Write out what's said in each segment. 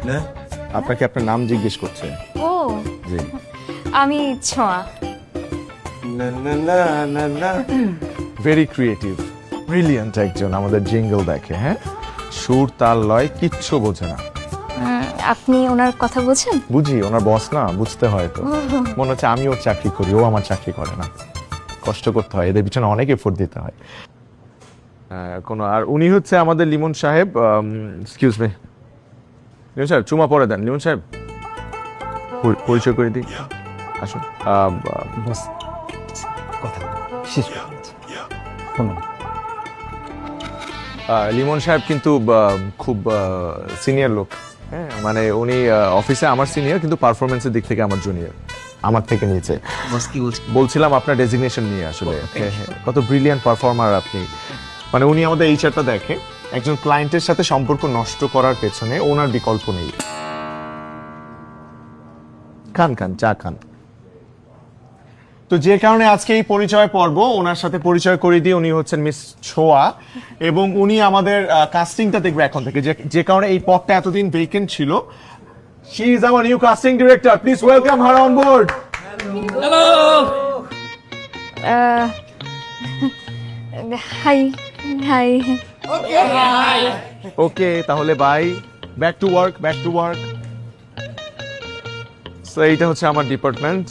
না, আপনাকে আপনার নাম জিজ্ঞেস করছে। ও জি। আমি ছোঁয়া। না না না না না। ভেরি ক্রিয়েটিভ, ব্রিলিয়ান্ট একজন। আমাদের জিঙ্গল দেখে, হ্যাঁ, সুর তাল লয় কিচ্ছু বোঝে না। আপনি ওনার কথা বোঝেন? বুঝি, ওনার বস না, বুঝতে হয় তো। মনে হচ্ছে আমি ওর চাকরি করি, ও আমার চাকরি করে না। কষ্ট করতে হয়, এদের পিছনে অনেক এফোর্ট দিতে হয়। কোনো আর উনি হচ্ছে আমাদের লিমন সাহেব। এক্সকিউজ মি, লিমন সাহেব চুমা পরে দেন। লিমন সাহেব পরিচয় করে দিই, আসুন। বস কথা শেষ করে দিচ্ছি। শুনুন, লিমন সাহেব কিন্তু খুব সিনিয়র লোক, হ্যাঁ, মানে উনি অফিসে আমার সিনিয়র, কিন্তু পারফরমেন্সের দিক থেকে আমার জুনিয়র, আমার থেকে নিচে। বস কি বলছি? বলছিলাম আপনার ডেজিগনেশন নিয়ে আসলে। হ্যাঁ, কত ব্রিলিয়ান্ট পারফর্মার আপনি। মানে উনি আমাদের এইচআরটা দেখে, একজন ক্লায়েন্টের সাথে সম্পর্ক নষ্ট করার পেছনে ওনার বিকল্প নেই। খান খান, চা খান। তো যে কারণে আজকে এই পরিচয় পর্ব, ওনার সাথে পরিচয় করে দিয়ে, উনি হচ্ছেন মিস ছোয়া, এবং উনি আমাদের কাস্টিংটা দেখবে এখন থেকে, যে কারণে এই পদটা এতদিন ভেকেন্ট ছিল। She is our new casting director, please welcome her on board. Hi hi. Okay, তাহলে bye, back to work, back to work. So এইটা হচ্ছে আমার ডিপার্টমেন্ট।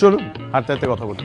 চলুন হাঁটতে হাঁটতে কথা বলি।